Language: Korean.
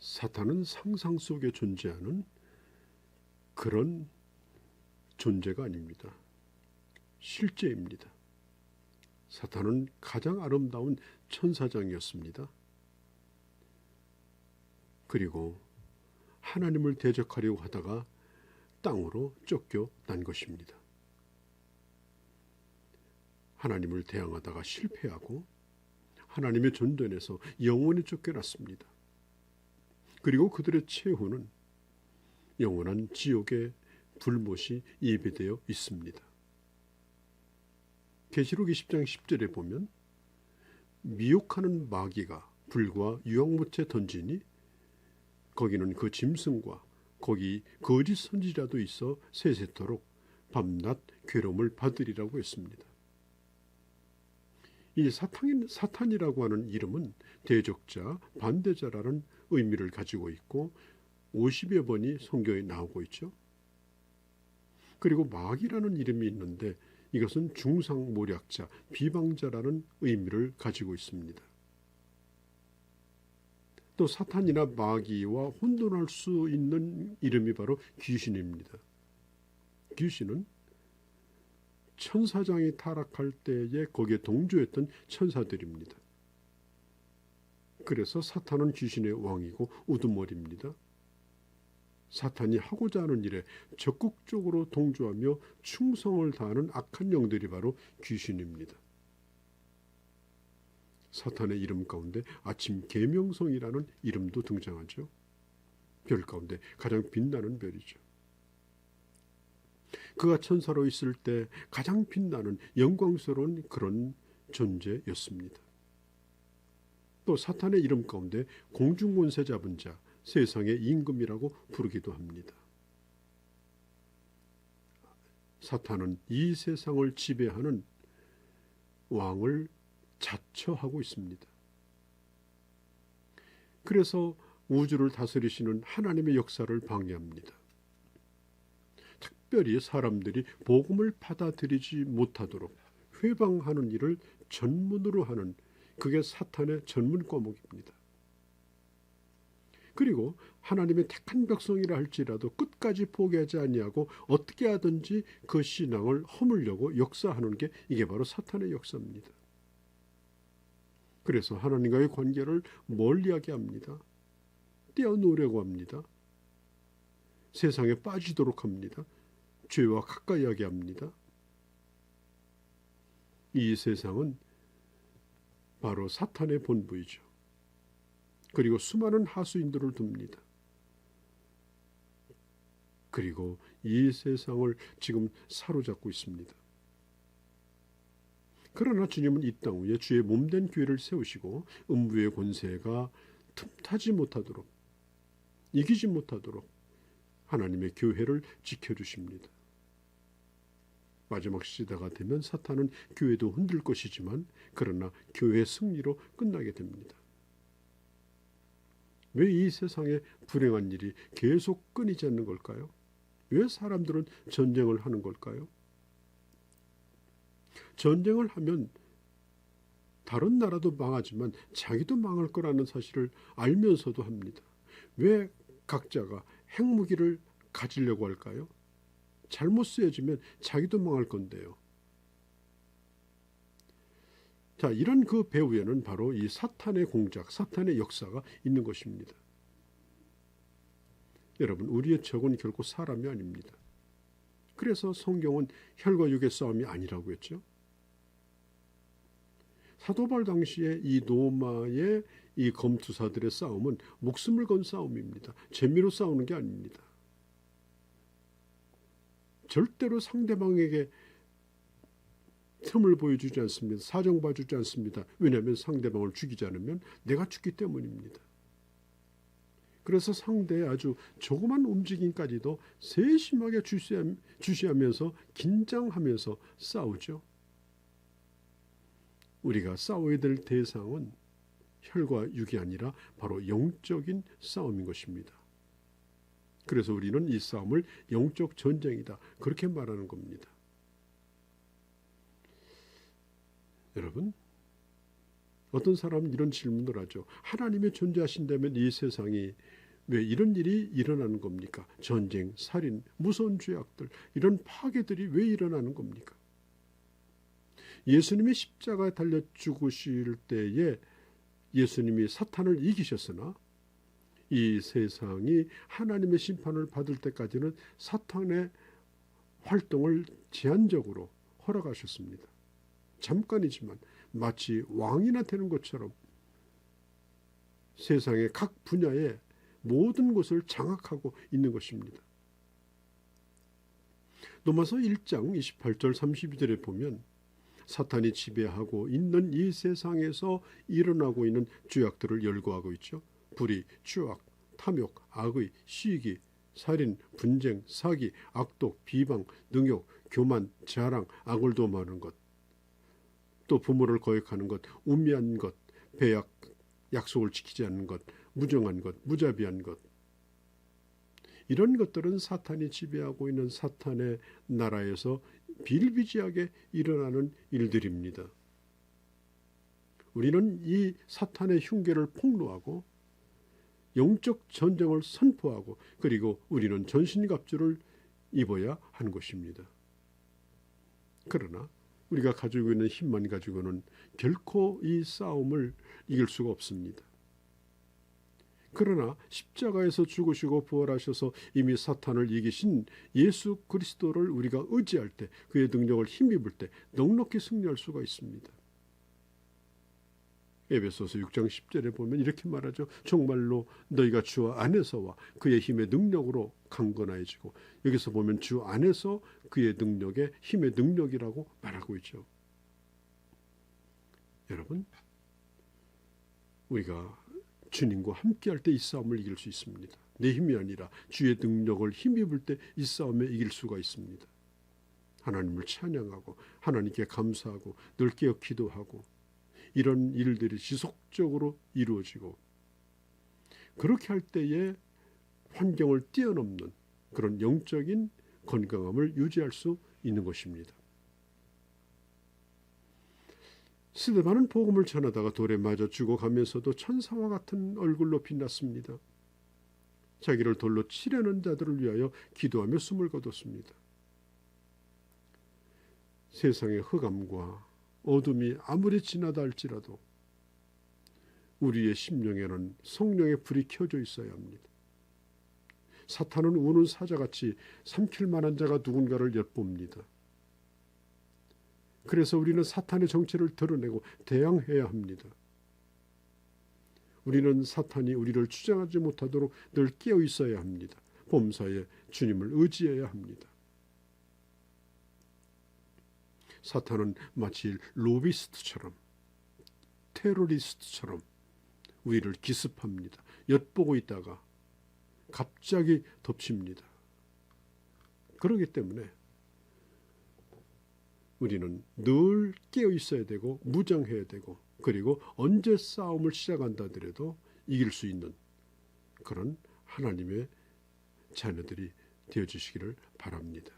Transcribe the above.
사탄은 상상 속에 존재하는 그런 존재가 아닙니다. 실제입니다. 사탄은 가장 아름다운 천사장이었습니다. 그리고 하나님을 대적하려고 하다가 땅으로 쫓겨난 것입니다. 하나님을 대항하다가 실패하고 하나님의 전전에서 영원히 쫓겨났습니다. 그리고 그들의 최후는 영원한 지옥의 불못이 예비되어 있습니다. 계시록 20장 10절에 보면 미혹하는 마귀가 불과 유황못에 던지니 거기는 그 짐승과 거기 거짓 선지자도 있어 세세토록 밤낮 괴로움을 받으리라고 했습니다. 이 사탄이라고 하는 이름은 대적자, 반대자라는 의미를 가지고 있고 50여 번이 성경에 나오고 있죠. 그리고 마귀라는 이름이 있는데 이것은 중상모략자, 비방자라는 의미를 가지고 있습니다. 또 사탄이나 마귀와 혼돈할 수 있는 이름이 바로 귀신입니다. 귀신은 천사장이 타락할 때에 거기에 동조했던 천사들입니다. 그래서 사탄은 귀신의 왕이고 우두머리입니다. 사탄이 하고자 하는 일에 적극적으로 동조하며 충성을 다하는 악한 영들이 바로 귀신입니다. 사탄의 이름 가운데 아침 계명성이라는 이름도 등장하죠. 별 가운데 가장 빛나는 별이죠. 그가 천사로 있을 때 가장 빛나는 영광스러운 그런 존재였습니다. 또 사탄의 이름 가운데 공중권세 잡은 자, 세상의 임금이라고 부르기도 합니다. 사탄은 이 세상을 지배하는 왕을 자처하고 있습니다. 그래서 우주를 다스리시는 하나님의 역사를 방해합니다. 특별히 사람들이 복음을 받아들이지 못하도록 회방하는 일을 전문으로 하는 그게 사탄의 전문 과목입니다. 그리고 하나님의 택한 백성이라 할지라도 끝까지 포기하지 아니하고 어떻게 하든지 그 신앙을 허물려고 역사하는 게 이게 바로 사탄의 역사입니다. 그래서 하나님과의 관계를 멀리하게 합니다. 떼어놓으려고 합니다. 세상에 빠지도록 합니다. 죄와 가까이 하게 합니다. 이 세상은 바로 사탄의 본부이죠. 그리고 수많은 하수인들을 둡니다. 그리고 이 세상을 지금 사로잡고 있습니다. 그러나 주님은 이 땅 위에 주의 몸된 교회를 세우시고 음부의 권세가 틈타지 못하도록, 이기지 못하도록 하나님의 교회를 지켜주십니다. 마지막 시대가 되면 사탄은 교회도 흔들 것이지만 그러나 교회의 승리로 끝나게 됩니다. 왜 이 세상에 불행한 일이 계속 끊이지 않는 걸까요? 왜 사람들은 전쟁을 하는 걸까요? 전쟁을 하면 다른 나라도 망하지만 자기도 망할 거라는 사실을 알면서도 합니다. 왜 각자가 핵무기를 가지려고 할까요? 잘못 쓰여지면 자기도 망할 건데요. 자, 이런 그 배후에는 바로 이 사탄의 공작, 사탄의 역사가 있는 것입니다. 여러분, 우리의 적은 결코 사람이 아닙니다. 그래서 성경은 혈과 육의 싸움이 아니라고 했죠. 사도 바울 당시에 이 로마의 이 검투사들의 싸움은 목숨을 건 싸움입니다. 재미로 싸우는 게 아닙니다. 절대로 상대방에게 틈을 보여주지 않습니다. 사정봐주지 않습니다. 왜냐하면 상대방을 죽이지 않으면 내가 죽기 때문입니다. 그래서 상대의 아주 조그만 움직임까지도 세심하게 주시하면서 긴장하면서 싸우죠. 우리가 싸워야 될 대상은 혈과 육이 아니라 바로 영적인 싸움인 것입니다. 그래서 우리는 이 싸움을 영적 전쟁이다, 그렇게 말하는 겁니다. 여러분, 어떤 사람은 이런 질문을 하죠. 하나님의 존재하신다면 이 세상이 왜 이런 일이 일어나는 겁니까? 전쟁, 살인, 무서운 죄악들, 이런 파괴들이 왜 일어나는 겁니까? 예수님이 십자가에 달려 죽으실 때에 예수님이 사탄을 이기셨으나 이 세상이 하나님의 심판을 받을 때까지는 사탄의 활동을 제한적으로 허락하셨습니다. 잠깐이지만 마치 왕이나 되는 것처럼 세상의 각 분야에 모든 것을 장악하고 있는 것입니다. 로마서 1장 28절 32절에 보면 사탄이 지배하고 있는 이 세상에서 일어나고 있는 죄악들을 열거하고 있죠. 불의, 추악, 탐욕, 악의, 시기, 살인, 분쟁, 사기, 악독, 비방, 능욕, 교만, 자랑, 악을 도모하는 것, 또 부모를 거역하는 것, 우매한 것, 배약, 약속을 지키지 않는 것, 무정한 것, 무자비한 것, 이런 것들은 사탄이 지배하고 있는 사탄의 나라에서 비일비재하게 일어나는 일들입니다. 우리는 이 사탄의 흉계를 폭로하고 영적 전쟁을 선포하고 그리고 우리는 전신갑주를 입어야 하는 것입니다. 그러나 우리가 가지고 있는 힘만 가지고는 결코 이 싸움을 이길 수가 없습니다. 그러나 십자가에서 죽으시고 부활하셔서 이미 사탄을 이기신 예수 그리스도를 우리가 의지할 때, 그의 능력을 힘입을 때 넉넉히 승리할 수가 있습니다. 에베소서 6장 10절에 보면 이렇게 말하죠. 정말로 너희가 주 안에서와 그의 힘의 능력으로 강건해지고, 여기서 보면 주 안에서 그의 능력의 힘의 능력이라고 말하고 있죠. 여러분, 우리가 주님과 함께할 때 이 싸움을 이길 수 있습니다. 내 힘이 아니라 주의 능력을 힘입을 때 이 싸움에 이길 수가 있습니다. 하나님을 찬양하고 하나님께 감사하고 늘 깨어 기도하고 이런 일들이 지속적으로 이루어지고, 그렇게 할 때에 환경을 뛰어넘는 그런 영적인 건강함을 유지할 수 있는 것입니다. 스데반은 복음을 전하다가 돌에 맞아 죽어가면서도 천사와 같은 얼굴로 빛났습니다. 자기를 돌로 치려는 자들을 위하여 기도하며 숨을 거뒀습니다. 세상의 흑암과 어둠이 아무리 지나다 할지라도 우리의 심령에는 성령의 불이 켜져 있어야 합니다. 사탄은 우는 사자같이 삼킬 만한 자가 누군가를 엿봅니다. 그래서 우리는 사탄의 정체를 드러내고 대항해야 합니다. 우리는 사탄이 우리를 주장하지 못하도록 늘 깨어 있어야 합니다. 범사에 주님을 의지해야 합니다. 사탄은 마치 로비스트처럼, 테러리스트처럼 우리를 기습합니다. 엿보고 있다가 갑자기 덮칩니다. 그렇기 때문에 우리는 늘 깨어 있어야 되고 무장해야 되고, 그리고 언제 싸움을 시작한다 하더라도 이길 수 있는 그런 하나님의 자녀들이 되어주시기를 바랍니다.